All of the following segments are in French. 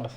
Ah, ça.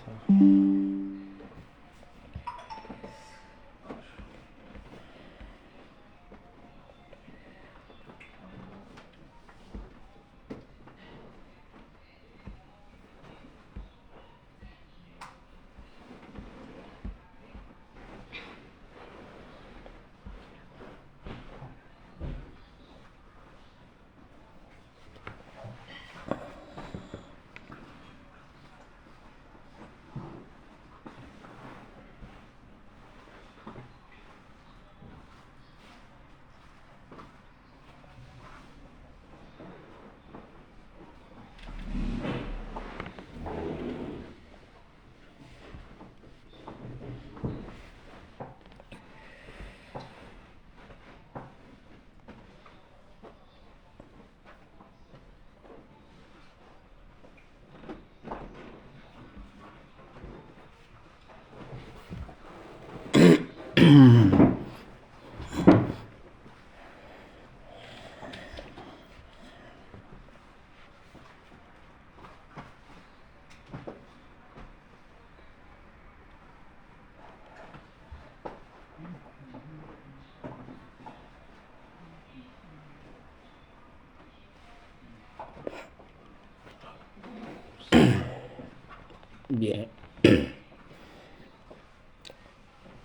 Bien.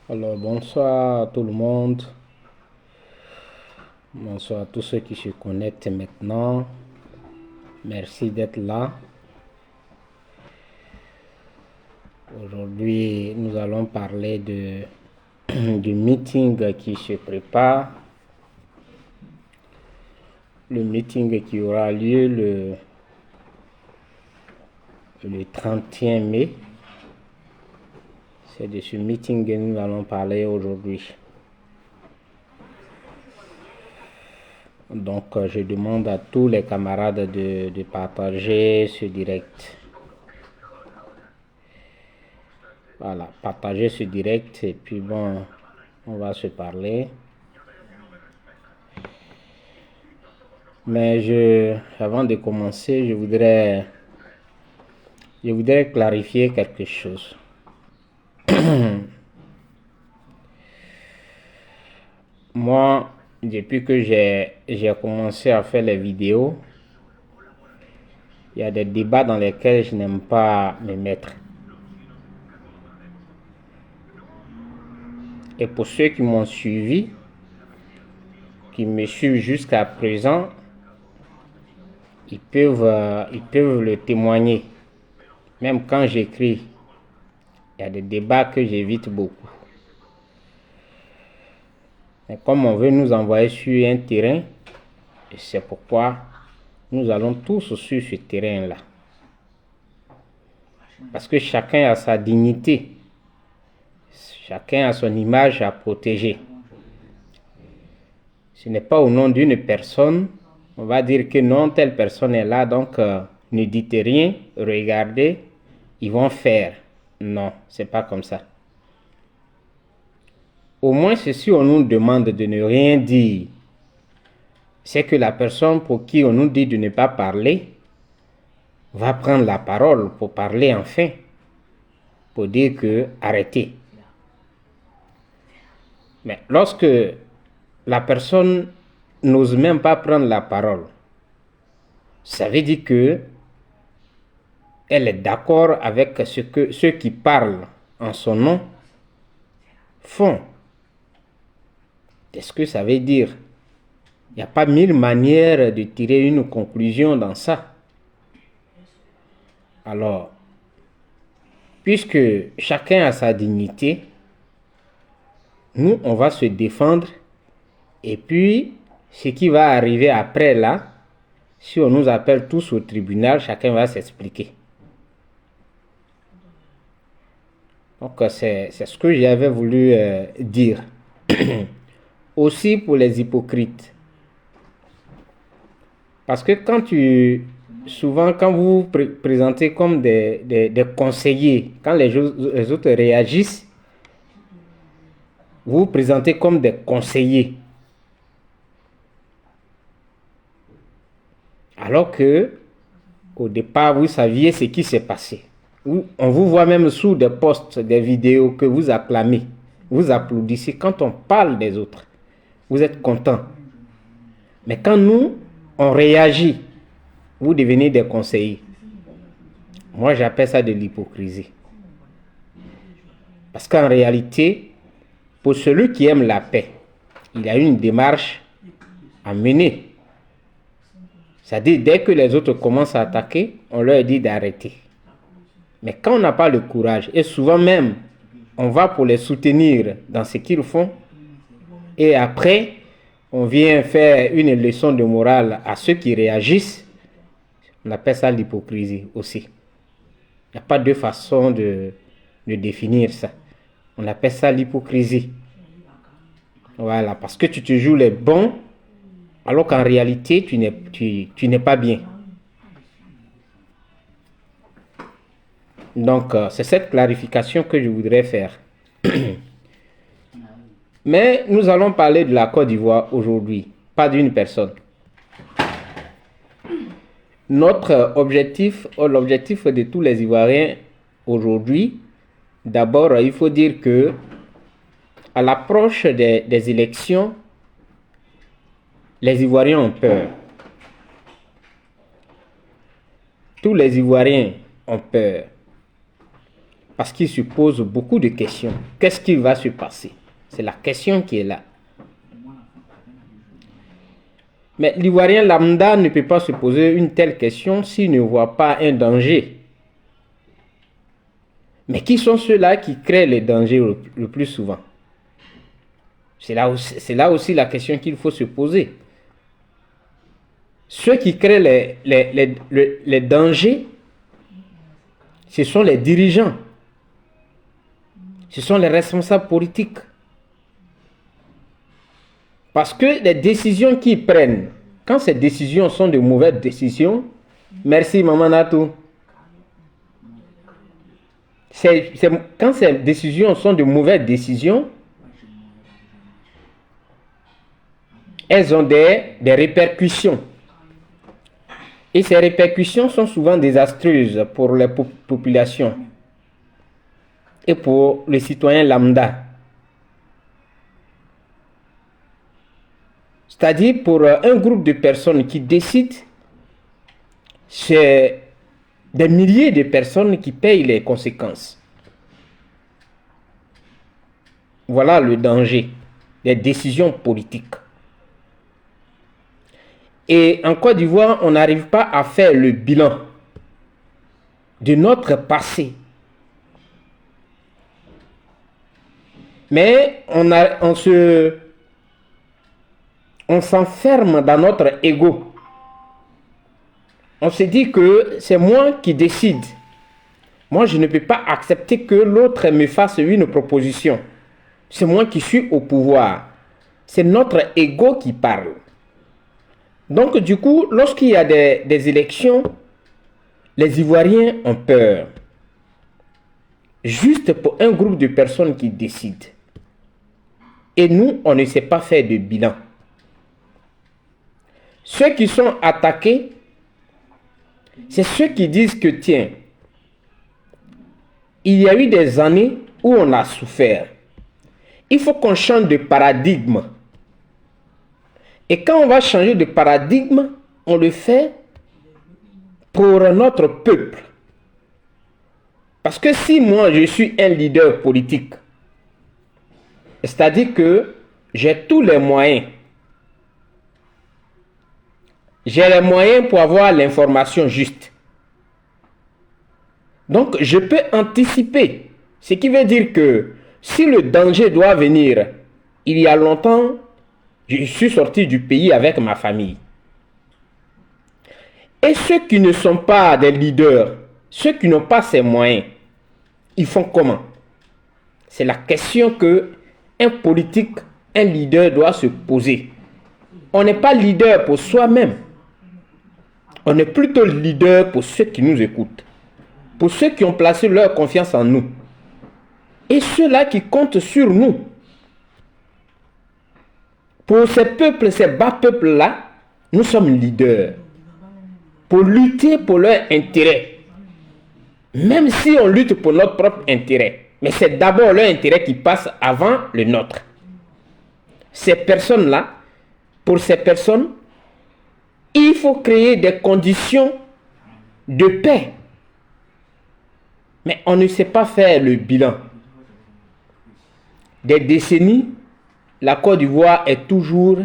Alors, bonsoir à tout le monde. Bonsoir à tous ceux qui se connectent maintenant. Merci d'être là. Aujourd'hui, nous allons parler du meeting qui se prépare. Le meeting qui aura lieu le 31 mai. C'est de ce meeting que nous allons parler aujourd'hui. Donc, je demande à tous les camarades de partager ce direct. Voilà, partager ce direct et puis bon, on va se parler. Mais avant de commencer, je voudrais clarifier quelque chose. Moi, depuis que j'ai commencé à faire les vidéos, il y a des débats dans lesquels je n'aime pas me mettre. Et pour ceux qui m'ont suivi, qui me suivent jusqu'à présent, ils peuvent le témoigner. Même quand j'écris, il y a des débats que j'évite beaucoup. Mais comme on veut nous envoyer sur un terrain, et c'est pourquoi nous allons tous sur ce terrain-là. Parce que chacun a sa dignité. Chacun a son image à protéger. Ce n'est pas au nom d'une personne, on va dire que non, telle personne est là, donc ne dites rien, regardez, ils vont faire. Non, c'est pas comme ça. Au moins, si on nous demande de ne rien dire, c'est que la personne pour qui on nous dit de ne pas parler va prendre la parole pour parler enfin, pour dire que arrêtez. Mais lorsque la personne n'ose même pas prendre la parole, ça veut dire que elle est d'accord avec ce que ceux qui parlent en son nom font. Qu'est-ce que ça veut dire? Il n'y a pas mille manières de tirer une conclusion dans ça. Alors, puisque chacun a sa dignité, nous, on va se défendre. Et puis, ce qui va arriver après là, si on nous appelle tous au tribunal, chacun va s'expliquer. Donc, c'est ce que j'avais voulu dire. Aussi pour les hypocrites. Parce que souvent quand vous vous présentez comme des conseillers, quand les autres réagissent, vous vous présentez comme des conseillers. Alors que, au départ, vous saviez ce qui s'est passé. On vous voit même sous des posts, des vidéos que vous acclamez, vous applaudissez. Quand on parle des autres, vous êtes content. Mais quand nous, on réagit, vous devenez des conseillers. Moi, j'appelle ça de l'hypocrisie. Parce qu'en réalité, pour celui qui aime la paix, il y a une démarche à mener. C'est-à-dire, dès que les autres commencent à attaquer, on leur dit d'arrêter. Mais quand on n'a pas le courage, et souvent même, on va pour les soutenir dans ce qu'ils font, et après, on vient faire une leçon de morale à ceux qui réagissent, on appelle ça l'hypocrisie aussi. Il n'y a pas deux façons de définir ça. On appelle ça l'hypocrisie. Voilà, parce que tu te joues les bons, alors qu'en réalité, tu n'es pas bien. Donc, c'est cette clarification que je voudrais faire. Mais nous allons parler de la Côte d'Ivoire aujourd'hui, pas d'une personne. Notre objectif, l'objectif de tous les Ivoiriens aujourd'hui, d'abord, il faut dire que à l'approche des élections, les Ivoiriens ont peur. Tous les Ivoiriens ont peur parce qu'ils se posent beaucoup de questions. Qu'est-ce qui va se passer? C'est la question qui est là. Mais l'Ivoirien lambda ne peut pas se poser une telle question s'il ne voit pas un danger. Mais qui sont ceux-là qui créent les dangers le plus souvent? C'est là aussi la question qu'il faut se poser. Ceux qui créent les dangers, ce sont les dirigeants. Ce sont les responsables politiques. Parce que les décisions qu'ils prennent, quand ces décisions sont de mauvaises décisions, merci Maman Natou. Quand ces décisions sont de mauvaises décisions, elles ont des répercussions. Et ces répercussions sont souvent désastreuses pour les populations et pour les citoyens lambda. C'est-à-dire pour un groupe de personnes qui décident, c'est des milliers de personnes qui payent les conséquences. Voilà le danger des décisions politiques. Et en Côte d'Ivoire, on n'arrive pas à faire le bilan de notre passé. Mais on s'enferme dans notre ego. On se dit que c'est moi qui décide. Moi, je ne peux pas accepter que l'autre me fasse une proposition. C'est moi qui suis au pouvoir. C'est notre ego qui parle. Donc, du coup, lorsqu'il y a des élections, les Ivoiriens ont peur. Juste pour un groupe de personnes qui décident. Et nous, on ne sait pas faire de bilan. Ceux qui sont attaqués, c'est ceux qui disent que, tiens, il y a eu des années où on a souffert. Il faut qu'on change de paradigme. Et quand on va changer de paradigme, on le fait pour notre peuple. Parce que si moi, je suis un leader politique, c'est-à-dire que j'ai tous les moyens. J'ai les moyens pour avoir l'information juste. Donc, je peux anticiper. Ce qui veut dire que si le danger doit venir, il y a longtemps, je suis sorti du pays avec ma famille. Et ceux qui ne sont pas des leaders, ceux qui n'ont pas ces moyens, ils font comment? C'est la question que un politique, un leader doit se poser. On n'est pas leader pour soi-même. On est plutôt leader pour ceux qui nous écoutent. Pour ceux qui ont placé leur confiance en nous. Et ceux-là qui comptent sur nous. Pour ces peuples, ces bas peuples-là, nous sommes leaders. Pour lutter pour leurs intérêts. même si on lutte pour notre propre intérêt. Mais c'est d'abord leur intérêt qui passe avant le nôtre. Ces personnes-là, pour ces personnes, il faut créer des conditions de paix. Mais on ne sait pas faire le bilan. Des décennies, la Côte d'Ivoire est toujours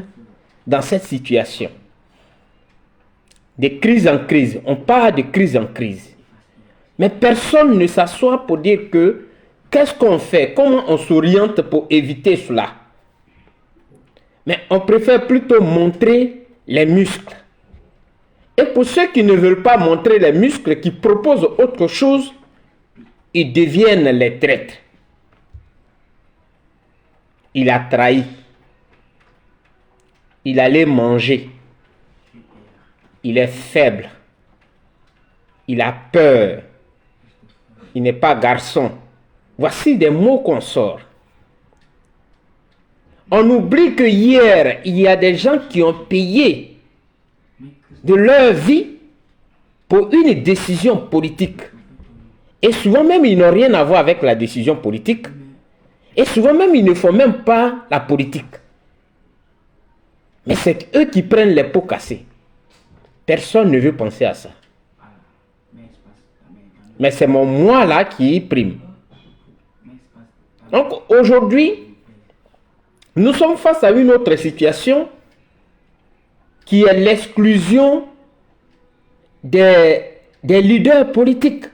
dans cette situation. De crise en crise. On part de crise en crise. Mais personne ne s'assoit pour dire que qu'est-ce qu'on fait, comment on s'oriente pour éviter cela. Mais on préfère plutôt montrer les muscles. Et pour ceux qui ne veulent pas montrer les muscles, qui proposent autre chose, ils deviennent les traîtres. Il a trahi. Il allait manger. Il est faible. Il a peur. Il n'est pas garçon. Voici des mots qu'on sort. On oublie que hier, il y a des gens qui ont payé de leur vie pour une décision politique. Et souvent même, ils n'ont rien à voir avec la décision politique. Et souvent même, ils ne font même pas la politique. Mais c'est eux qui prennent les pots cassés. Personne ne veut penser à ça. Mais c'est mon moi là qui prime. Donc aujourd'hui, nous sommes face à une autre situation qui est l'exclusion des leaders politiques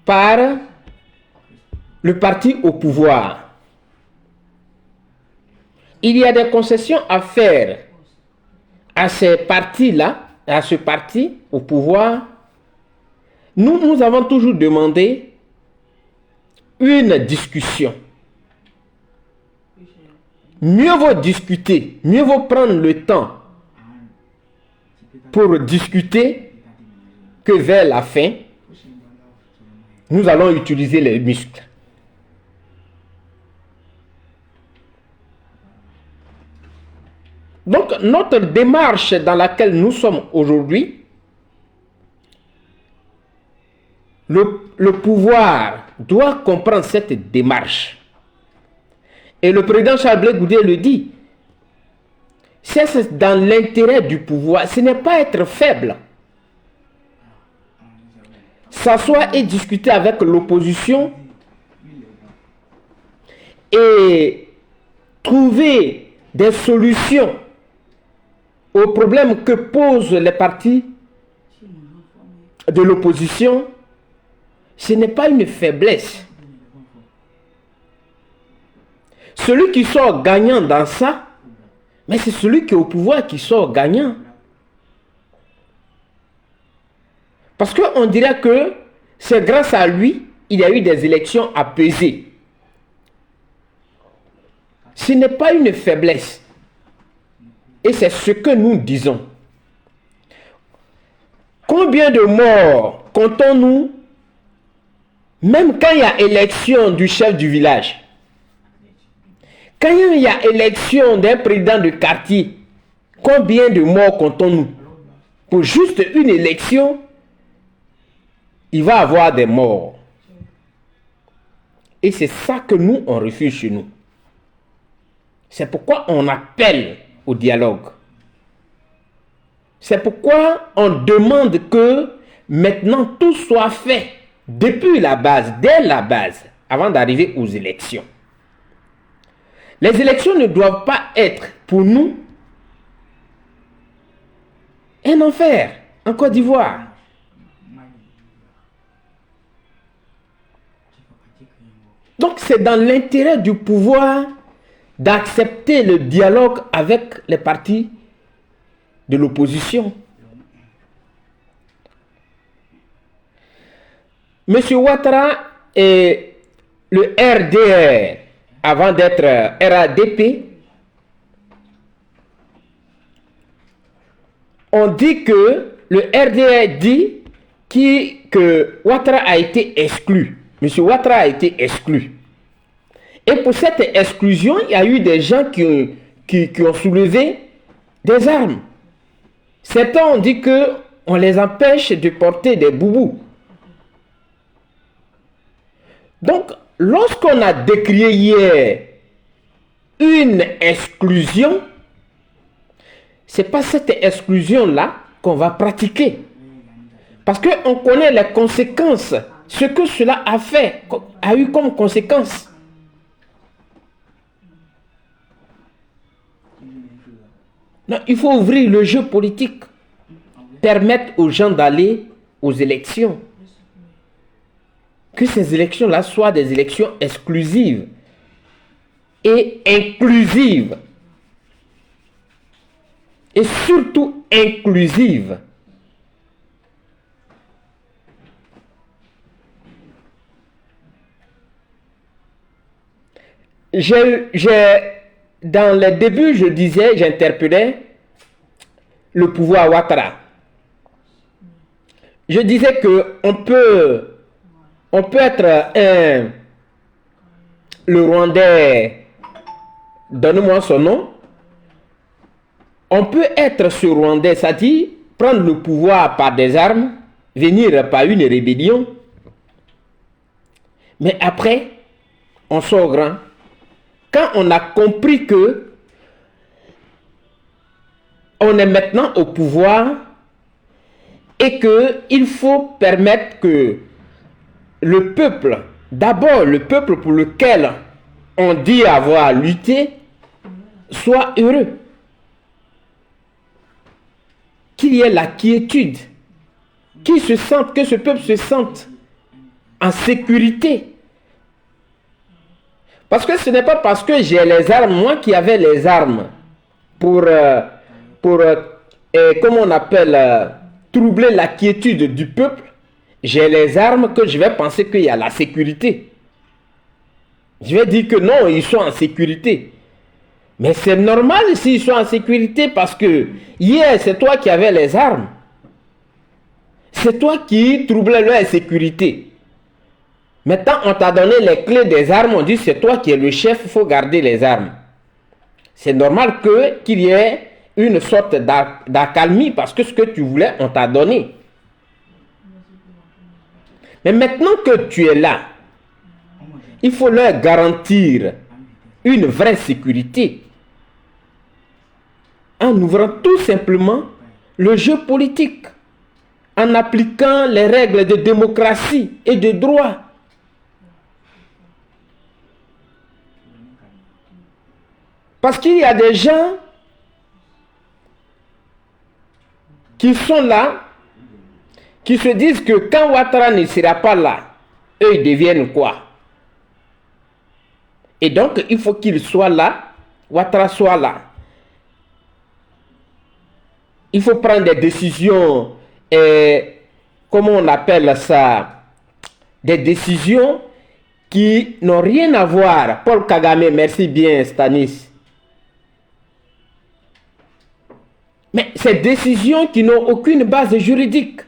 par le parti au pouvoir. Il y a des concessions à faire à ces partis-là, à ce parti au pouvoir. Nous avons toujours demandé une discussion. Mieux vaut discuter, mieux vaut prendre le temps pour discuter que vers la fin, nous allons utiliser les muscles. Donc, notre démarche dans laquelle nous sommes aujourd'hui, le pouvoir doit comprendre cette démarche. Et le président Charles Blé Goudé le dit, c'est dans l'intérêt du pouvoir, ce n'est pas être faible. S'asseoir et discuter avec l'opposition et trouver des solutions aux problèmes que posent les partis de l'opposition, ce n'est pas une faiblesse. Celui qui sort gagnant dans ça, mais c'est celui qui est au pouvoir qui sort gagnant. Parce qu'on dirait que c'est grâce à lui, il y a eu des élections apaisées. Ce n'est pas une faiblesse. Et c'est ce que nous disons. Combien de morts comptons-nous, même quand il y a élection du chef du village? Quand il y a élection d'un président de quartier, combien de morts comptons-nous? Pour juste une élection, il va y avoir des morts. Et c'est ça que nous, on refuse chez nous. C'est pourquoi on appelle au dialogue. C'est pourquoi on demande que maintenant tout soit fait depuis la base, dès la base, avant d'arriver aux élections. Les élections ne doivent pas être pour nous un enfer en Côte d'Ivoire. Donc c'est dans l'intérêt du pouvoir d'accepter le dialogue avec les partis de l'opposition. Monsieur Ouattara et le RDR, avant d'être RADP, on dit que le RDR dit que Ouattara a été exclu. Monsieur Ouattara a été exclu. Et pour cette exclusion, il y a eu des gens qui ont soulevé des armes. Certains ont dit qu'on les empêche de porter des boubous. Donc, lorsqu'on a décrié hier une exclusion, c'est pas cette exclusion-là qu'on va pratiquer. Parce qu'on connaît les conséquences, ce que cela a eu comme conséquence. Non, il faut ouvrir le jeu politique, permettre aux gens d'aller aux élections. Que ces élections-là soient des élections exclusives et inclusives. Et surtout inclusives. Dans les débuts, j'interpellais le pouvoir Ouattara. Je disais qu'on peut être le Rwandais, donne-moi son nom. On peut être ce Rwandais, c'est-à-dire prendre le pouvoir par des armes, venir par une rébellion. Mais après, on sort grand. Quand on a compris que on est maintenant au pouvoir et qu'il faut permettre que le peuple, d'abord le peuple pour lequel on dit avoir lutté, soit heureux. Qu'il y ait la quiétude, que ce peuple se sente en sécurité. Parce que ce n'est pas parce que j'ai les armes, moi qui avais les armes, pour comment on appelle, troubler la quiétude du peuple, j'ai les armes que je vais penser qu'il y a la sécurité. Je vais dire que non, ils sont en sécurité. Mais c'est normal s'ils sont en sécurité parce que hier, c'est toi qui avais les armes. C'est toi qui troublais leur sécurité. Maintenant, on t'a donné les clés des armes, on dit c'est toi qui es le chef, il faut garder les armes. C'est normal qu'il y ait une sorte d'accalmie parce que ce que tu voulais, on t'a donné. Mais maintenant que tu es là, il faut leur garantir une vraie sécurité en ouvrant tout simplement le jeu politique, en appliquant les règles de démocratie et de droit. Parce qu'il y a des gens qui sont là, qui se disent que quand Ouattara ne sera pas là, eux ils deviennent quoi? Et donc il faut qu'il soit là, Ouattara soit là. Il faut prendre des décisions, comment on appelle ça? Des décisions qui n'ont rien à voir. Paul Kagame, merci bien Stanis. Mais ces décisions qui n'ont aucune base juridique.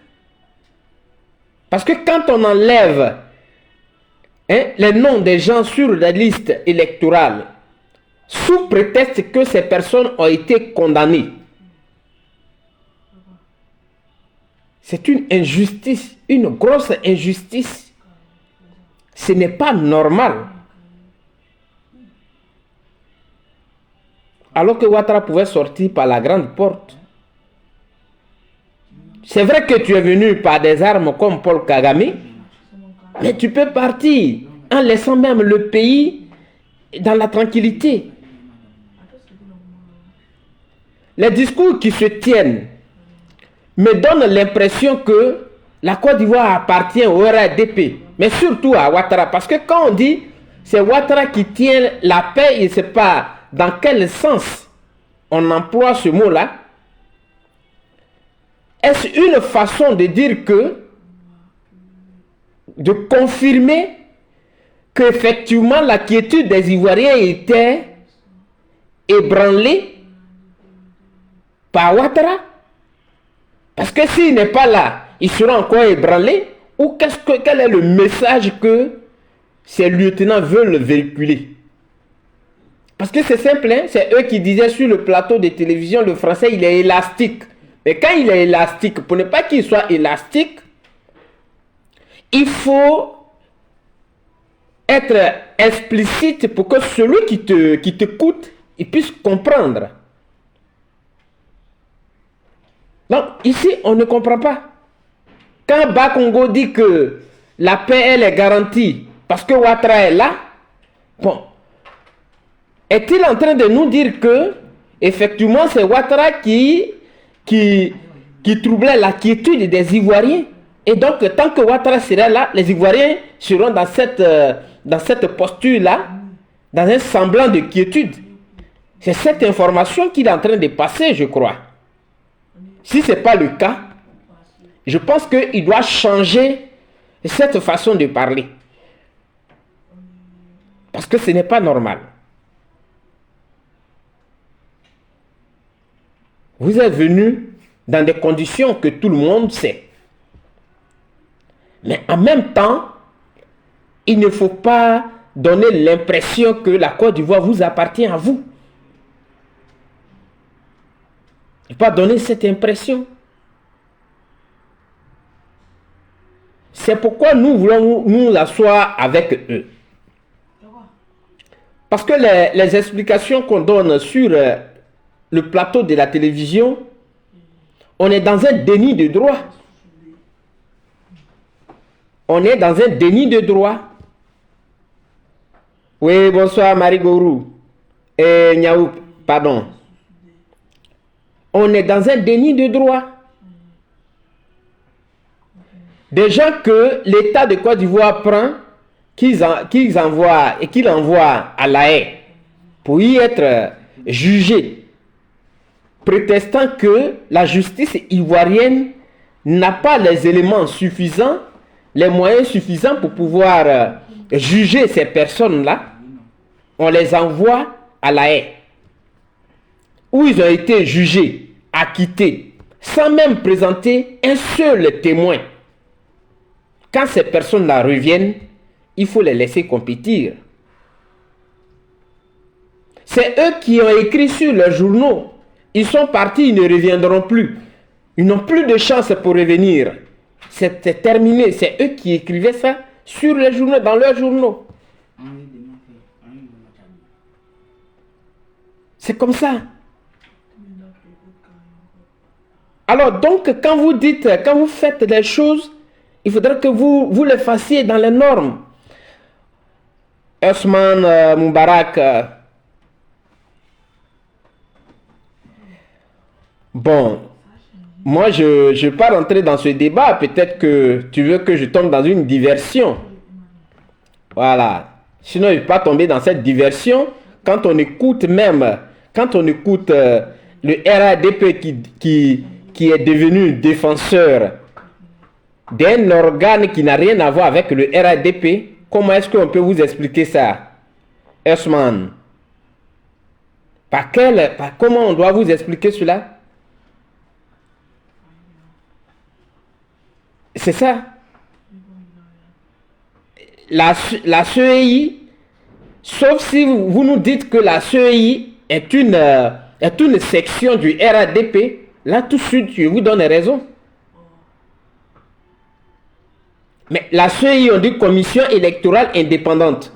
Parce que quand on enlève les noms des gens sur la liste électorale, sous prétexte que ces personnes ont été condamnées, c'est une injustice, une grosse injustice. Ce n'est pas normal. Alors que Ouattara pouvait sortir par la grande porte. C'est vrai que tu es venu par des armes comme Paul Kagame, mais tu peux partir en laissant même le pays dans la tranquillité. Les discours qui se tiennent me donnent l'impression que la Côte d'Ivoire appartient au RDP, mais surtout à Ouattara, parce que quand on dit c'est Ouattara qui tient la paix, il ne sait pas dans quel sens on emploie ce mot-là. Est-ce une façon de dire de confirmer qu'effectivement la quiétude des Ivoiriens était ébranlée par Ouattara? Parce que s'il n'est pas là, il sera encore ébranlé? Ou quel est le message que ces lieutenants veulent véhiculer? Parce que c'est simple, hein? C'est eux qui disaient sur le plateau de télévision, le français, il est élastique. Mais quand il est élastique, pour ne pas qu'il soit élastique, il faut être explicite pour que celui qui t'écoute, il puisse comprendre. Donc, ici, on ne comprend pas. Quand Bakongo dit que la paix, elle est garantie parce que Ouattara est là, bon, est-il en train de nous dire que, effectivement, c'est Ouattara qui troublait la quiétude des Ivoiriens? Et donc, tant que Ouattara sera là, les Ivoiriens seront dans cette posture-là, dans un semblant de quiétude. C'est cette information qu'il est en train de passer, je crois. Si ce n'est pas le cas, je pense qu'il doit changer cette façon de parler. Parce que ce n'est pas normal. Vous êtes venu dans des conditions que tout le monde sait. Mais en même temps, il ne faut pas donner l'impression que la Côte d'Ivoire vous appartient à vous. Il ne faut pas donner cette impression. C'est pourquoi nous voulons nous asseoir avec eux. Parce que les explications qu'on donne sur le plateau de la télévision, on est dans un déni de droit. On est dans un déni de droit. Oui, bonsoir Marie Gourou. Et Niaou, pardon. On est dans un déni de droit. Des gens que l'État de Côte d'Ivoire prend, qu'il envoie à La Haye pour y être jugés, prétestant que la justice ivoirienne n'a pas les éléments suffisants, les moyens suffisants pour pouvoir juger ces personnes-là. On les envoie à La Haye, où ils ont été jugés, acquittés, sans même présenter un seul témoin. Quand ces personnes-là reviennent, il faut les laisser compétir. C'est eux qui ont écrit sur leurs journaux. Ils sont partis, ils ne reviendront plus. Ils n'ont plus de chance pour revenir. C'est terminé. C'est eux qui écrivaient ça sur les journaux, dans leurs journaux. C'est comme ça. Alors donc, quand vous faites des choses, il faudrait que vous les fassiez dans les normes. Osman Moubarak. Bon, moi je ne vais pas rentrer dans ce débat. Peut-être que tu veux que je tombe dans une diversion. Voilà. Sinon, je ne vais pas tomber dans cette diversion. Quand on écoute le RADP qui est devenu défenseur d'un organe qui n'a rien à voir avec le RADP, comment est-ce qu'on peut vous expliquer ça, Osman? Comment on doit vous expliquer cela? C'est ça. La CEI, sauf si vous nous dites que la CEI est une section du RADP, là tout de suite je vous donne raison. Mais la CEI, on dit commission électorale indépendante,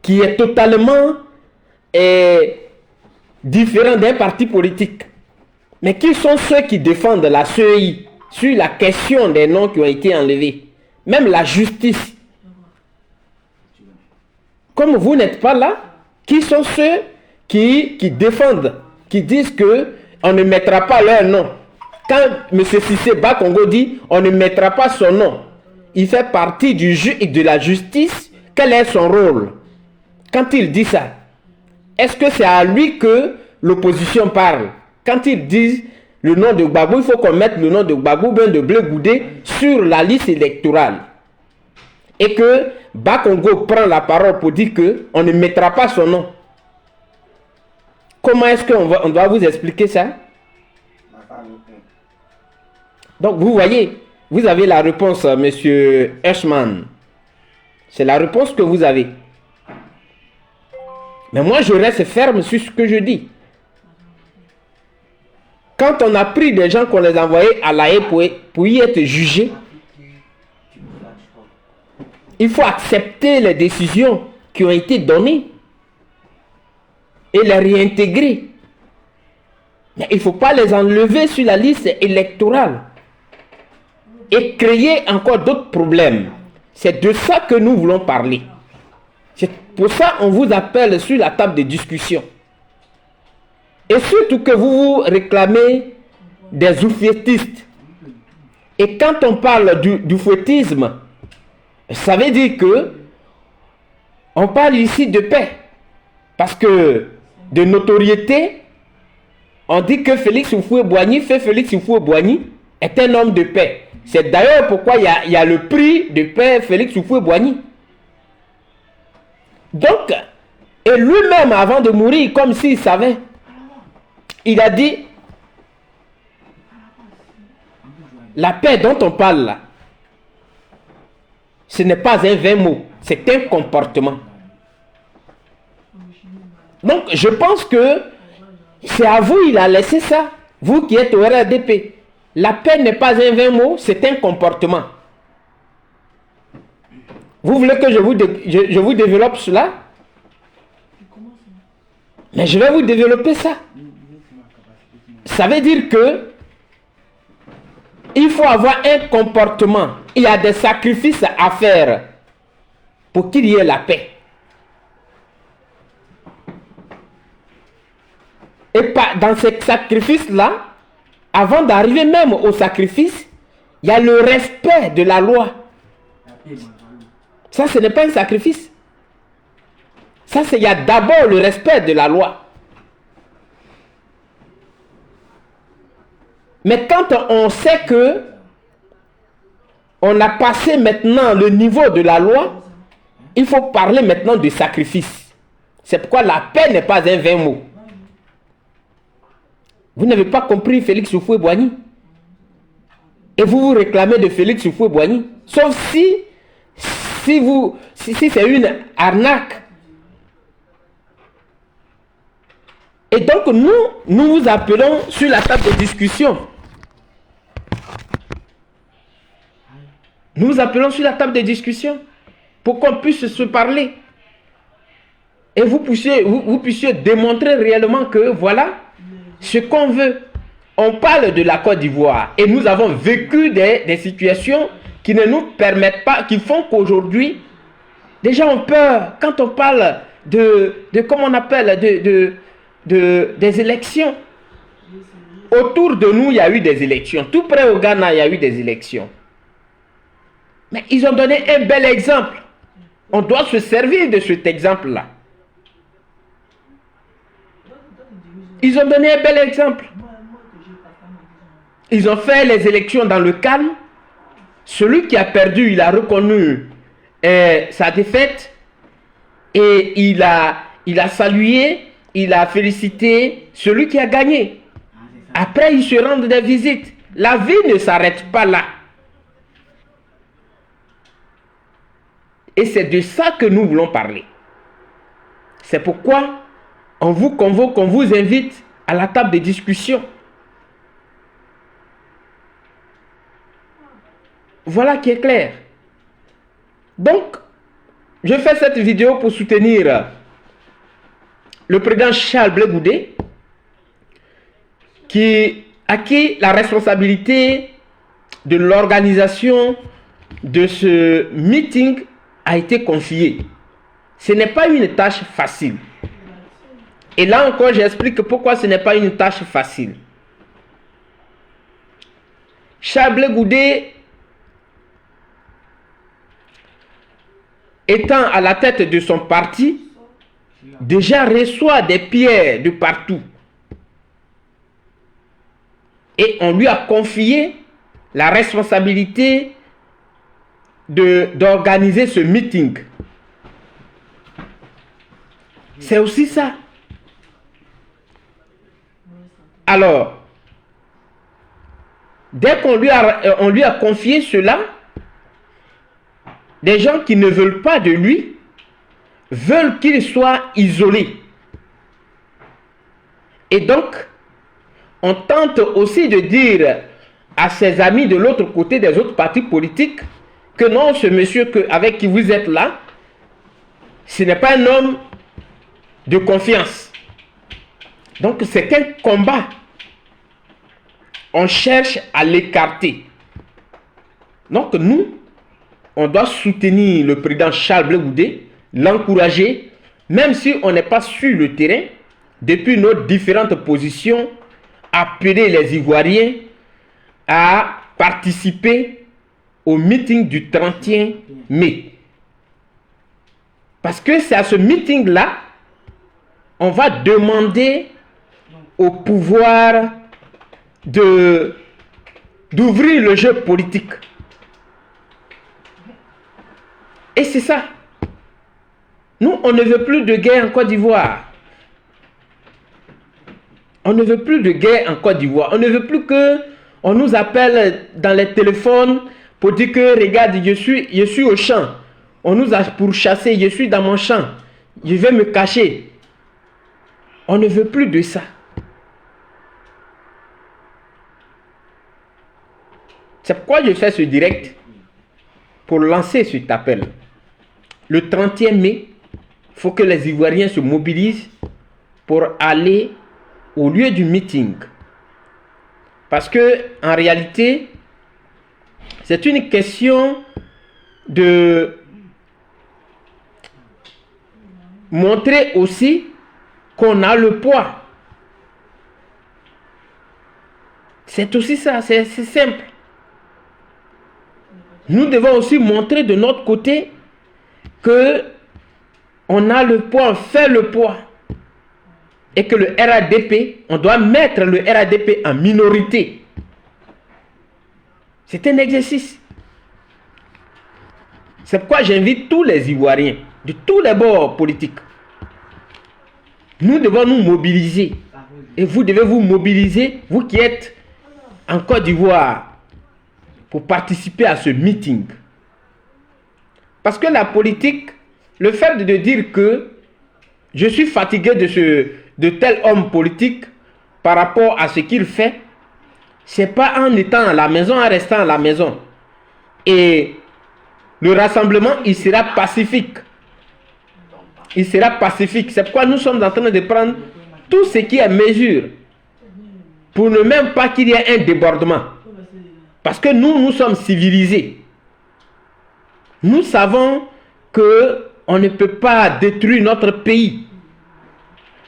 qui est totalement différent d'un parti politique. Mais qui sont ceux qui défendent la CEI sur la question des noms qui ont été enlevés? Même la justice. Comme vous n'êtes pas là, qui sont ceux qui défendent, qui disent qu'on ne mettra pas leur nom? Quand M. Cissé Bakongo dit on ne mettra pas son nom, il fait partie du juge et de la justice. Quel est son rôle? Quand il dit ça, est-ce que c'est à lui que l'opposition parle? Quand ils disent le nom de Gbagbo, il faut qu'on mette le nom de Gbagbo, bien de Blé Goudé sur la liste électorale. Et que Bakongo prend la parole pour dire qu'on ne mettra pas son nom. Comment est-ce qu'on doit vous expliquer ça? Donc vous voyez, vous avez la réponse, monsieur Hirschman. C'est la réponse que vous avez. Mais moi, je reste ferme sur ce que je dis. Quand on a pris des gens qu'on les a envoyés à La Haye pour y être jugés, il faut accepter les décisions qui ont été données et les réintégrer. Mais il ne faut pas les enlever sur la liste électorale et créer encore d'autres problèmes. C'est de ça que nous voulons parler. C'est pour ça qu'on vous appelle sur la table de discussion. Et surtout que vous vous réclamez des oufietistes. Et quand on parle du fouettisme, ça veut dire que on parle ici de paix. Parce que de notoriété, on dit que Félix Houphouët-Boigny, Félix Houphouët-Boigny est un homme de paix. C'est d'ailleurs pourquoi il y a le prix de paix Félix Houphouët-Boigny. Donc, et lui-même avant de mourir, comme s'il savait, il a dit, la paix dont on parle là, ce n'est pas un vain mot, c'est un comportement. Donc, je pense que c'est à vous il a laissé ça, vous qui êtes au RDP. La paix n'est pas un vain mot, c'est un comportement. Vous voulez que je vous développe cela? Mais je vais vous développer ça. Ça veut dire que il faut avoir un comportement. Il y a des sacrifices à faire pour qu'il y ait la paix. Et dans ces sacrifices-là, avant d'arriver même au sacrifice, il y a le respect de la loi. Ça, ce n'est pas un sacrifice. Ça, il y a d'abord le respect de la loi. Mais quand on sait que on a passé maintenant le niveau de la loi, il faut parler maintenant de sacrifice. C'est pourquoi la paix n'est pas un vain mot. Vous n'avez pas compris Félix Houphouët-Boigny. Et vous vous réclamez de Félix Houphouët-Boigny. Sauf si c'est une arnaque. Et donc nous vous appelons sur la table de discussion. Nous vous appelons sur la table de discussion pour qu'on puisse se parler. Et vous puissiez démontrer réellement que voilà ce qu'on veut. On parle de la Côte d'Ivoire et nous avons vécu des situations qui ne nous permettent pas, qui font qu'aujourd'hui, les gens ont peur quand on parle comment on appelle, des élections. Autour de nous, il y a eu des élections. Tout près au Ghana, il y a eu des élections. Mais ils ont donné un bel exemple. On doit se servir de cet exemple-là. Ils ont donné un bel exemple. Ils ont fait les élections dans le calme. Celui qui a perdu, il a reconnu sa défaite et il a salué, il a félicité celui qui a gagné. Après, ils se rendent des visites. La vie ne s'arrête pas là. Et c'est de ça que nous voulons parler. C'est pourquoi on vous convoque, on vous invite à la table de discussion. Voilà qui est clair. Donc, je fais cette vidéo pour soutenir le président Charles Blé Goudé, à qui la responsabilité de l'organisation de ce meeting a été confiée. Ce n'est pas une tâche facile. Et là encore, j'explique pourquoi ce n'est pas une tâche facile. Charles Blé Goudé, étant à la tête de son parti, déjà reçoit des pierres de partout. Et on lui a confié la responsabilité d'organiser ce meeting. C'est aussi ça. Alors, dès qu'on lui a confié cela, des gens qui ne veulent pas de lui veulent qu'il soit isolé. Et donc, on tente aussi de dire à ses amis de l'autre côté des autres partis politiques que non, ce monsieur avec qui vous êtes là, ce n'est pas un homme de confiance. Donc c'est qu'un combat. On cherche à l'écarter. Donc nous, on doit soutenir le président Charles Blé Goudé, l'encourager, même si on n'est pas sur le terrain, depuis nos différentes positions, appeler les Ivoiriens à participer au meeting du 31 mai. Parce que c'est à ce meeting-là, on va demander au pouvoir d'ouvrir le jeu politique. Et c'est ça. Nous, on ne veut plus de guerre en Côte d'Ivoire. On ne veut plus de guerre en Côte d'Ivoire. On ne veut plus qu'on nous appelle dans les téléphones pour dire que, regarde, je suis au champ. On nous a pourchassés, je suis dans mon champ. Je vais me cacher. On ne veut plus de ça. C'est pourquoi je fais ce direct pour lancer cet appel. Le 31 mai, il faut que les Ivoiriens se mobilisent pour aller au lieu du meeting. Parce que, en réalité, c'est une question de montrer aussi qu'on a le poids. C'est aussi ça, c'est simple. Nous devons aussi montrer de notre côté que on a le poids, on fait le poids. Et que le RADP, on doit mettre le RADP en minorité. C'est un exercice. C'est pourquoi j'invite tous les Ivoiriens, de tous les bords politiques. Nous devons nous mobiliser. Et vous devez vous mobiliser, vous qui êtes en Côte d'Ivoire, pour participer à ce meeting. Parce que la politique, le fait de dire que je suis fatigué de tel homme politique par rapport à ce qu'il fait, c'est pas en étant à la maison, en restant à la maison. Et le rassemblement, il sera pacifique. Il sera pacifique. C'est pourquoi nous sommes en train de prendre tout ce qui est mesure pour ne même pas qu'il y ait un débordement. Parce que nous sommes civilisés. Nous savons qu'on ne peut pas détruire notre pays.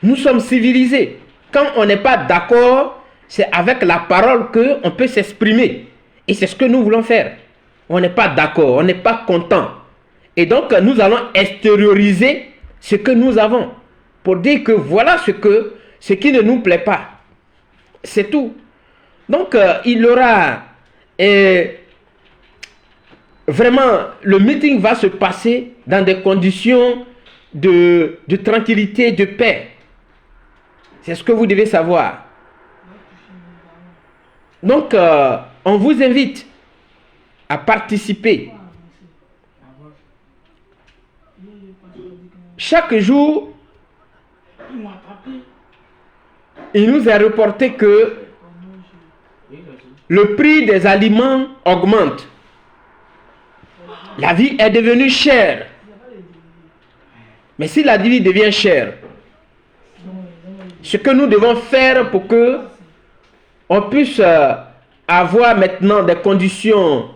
Nous sommes civilisés. Quand on n'est pas d'accord, c'est avec la parole qu'on peut s'exprimer. Et c'est ce que nous voulons faire. On n'est pas d'accord, on n'est pas content. Et donc, nous allons extérioriser ce que nous avons. Pour dire que voilà ce qui ne nous plaît pas. C'est tout. Donc, il y aura... vraiment, le meeting va se passer dans des conditions de tranquillité, de paix. C'est ce que vous devez savoir. Donc, on vous invite à participer. Chaque jour, il nous est reporté que le prix des aliments augmente. La vie est devenue chère. Mais si la vie devient chère, ce que nous devons faire pour que on puisse avoir maintenant des conditions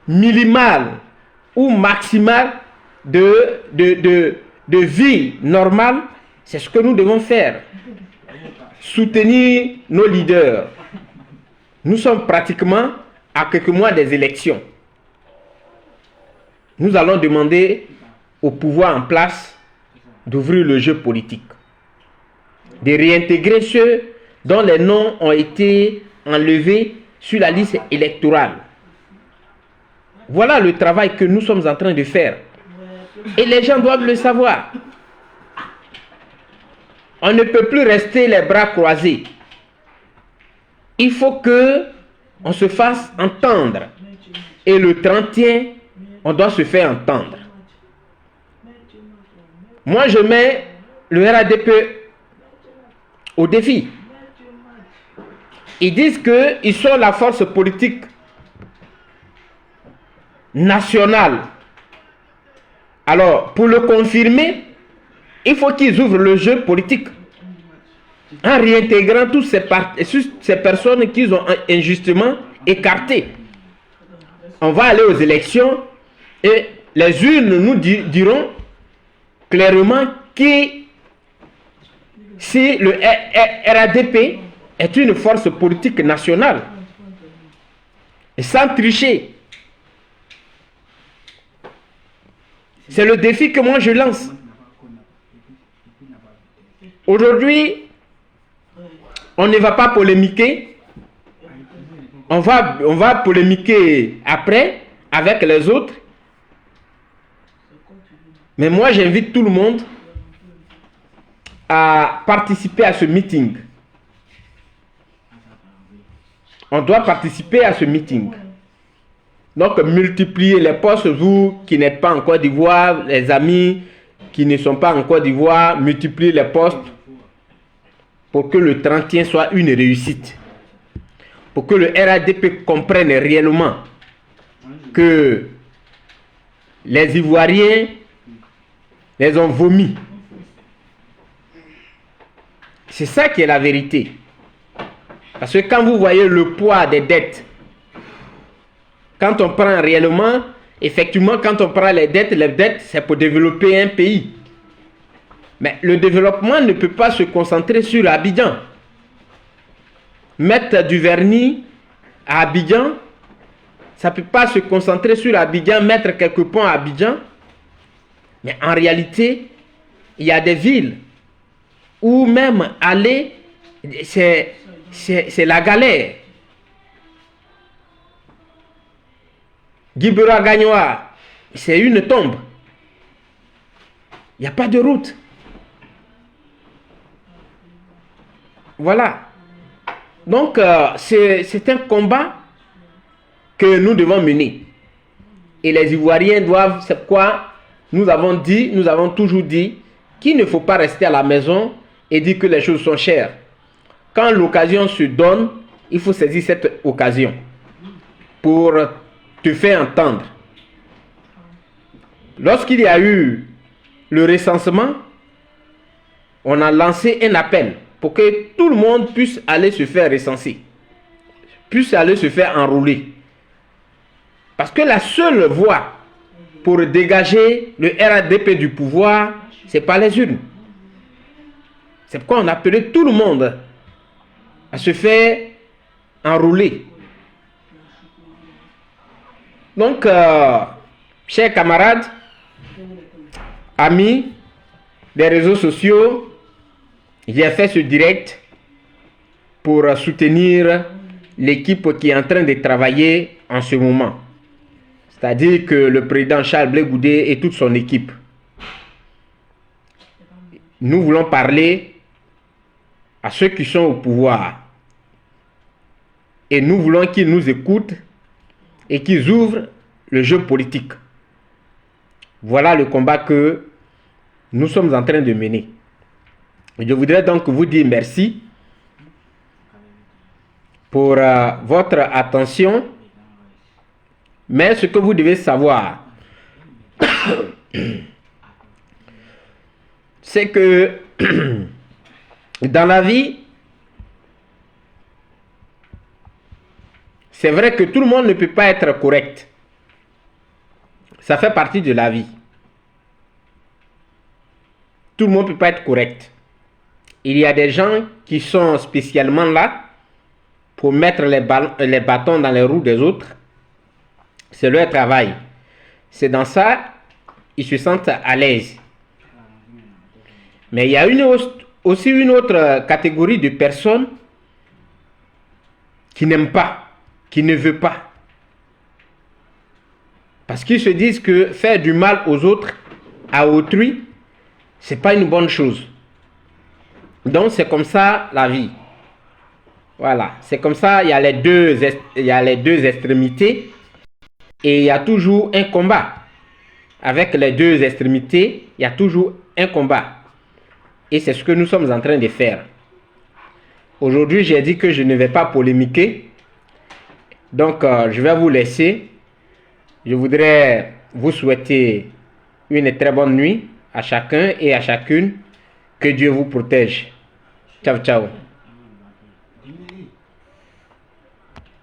minimales ou maximales de vie normale, c'est ce que nous devons faire. Soutenir nos leaders. Nous sommes pratiquement à quelques mois des élections. Nous allons demander au pouvoir en place d'ouvrir le jeu politique, de réintégrer ceux dont les noms ont été enlevés sur la liste électorale. Voilà le travail que nous sommes en train de faire. Et les gens doivent le savoir. On ne peut plus rester les bras croisés. Il faut que on se fasse entendre. Et le 31, on doit se faire entendre. Moi, je mets le RADP au défi. Ils disent qu'ils sont la force politique national. Alors, pour le confirmer, il faut qu'ils ouvrent le jeu politique en réintégrant toutes ces personnes qu'ils ont injustement écartées. On va aller aux élections et les urnes nous diront clairement que si le RADP est une force politique nationale, et sans tricher. C'est le défi que moi je lance. Aujourd'hui, on ne va pas polémiquer. On va polémiquer après avec les autres. Mais moi, j'invite tout le monde à participer à ce meeting. On doit participer à ce meeting. Donc, multipliez les postes, vous qui n'êtes pas en Côte d'Ivoire, les amis qui ne sont pas en Côte d'Ivoire, multipliez les postes pour que le 31 soit une réussite. Pour que le RADP comprenne réellement que les Ivoiriens les ont vomis. C'est ça qui est la vérité. Parce que quand vous voyez le poids des dettes, quand on prend réellement, effectivement, quand on prend les dettes, c'est pour développer un pays. Mais le développement ne peut pas se concentrer sur Abidjan. Mettre du vernis à Abidjan, ça ne peut pas se concentrer sur Abidjan, mettre quelques ponts à Abidjan. Mais en réalité, il y a des villes où même aller, c'est la galère. Guibera Gagnoa, c'est une tombe. Il n'y a pas de route. Voilà. Donc, c'est un combat que nous devons mener. Et les Ivoiriens doivent, c'est quoi nous avons toujours dit qu'il ne faut pas rester à la maison et dire que les choses sont chères. Quand l'occasion se donne, il faut saisir cette occasion pour te faire entendre. Lorsqu'il y a eu le recensement, on a lancé un appel pour que tout le monde puisse aller se faire recenser, puisse aller se faire enrôler. Parce que la seule voie pour dégager le RADP du pouvoir, c'est pas les urnes. C'est pourquoi on a appelé tout le monde à se faire enrôler. Donc, chers camarades, amis des réseaux sociaux, j'ai fait ce direct pour soutenir l'équipe qui est en train de travailler en ce moment. C'est-à-dire que le président Charles Blé Goudé et toute son équipe. Nous voulons parler à ceux qui sont au pouvoir. Et nous voulons qu'ils nous écoutent et qu'ils ouvrent le jeu politique. Voilà le combat que nous sommes en train de mener. Je voudrais donc vous dire merci pour votre attention. Mais ce que vous devez savoir, c'est que dans la vie, c'est vrai que tout le monde ne peut pas être correct. Ça fait partie de la vie. Tout le monde ne peut pas être correct. Il y a des gens qui sont spécialement là pour mettre les bâtons dans les roues des autres. C'est leur travail. C'est dans ça, ils se sentent à l'aise. Mais il y a aussi une autre catégorie de personnes qui n'aiment pas, qui ne veulent pas. Parce qu'ils se disent que faire du mal aux autres, à autrui, c'est pas une bonne chose. Donc c'est comme ça la vie. Voilà, c'est comme ça, il y a les deux extrémités. Et il y a toujours un combat. Avec les deux extrémités, il y a toujours un combat. Et c'est ce que nous sommes en train de faire. Aujourd'hui, j'ai dit que je ne vais pas polémiquer. Donc, je vais vous laisser. Je voudrais vous souhaiter une très bonne nuit à chacun et à chacune. Que Dieu vous protège. Ciao, ciao.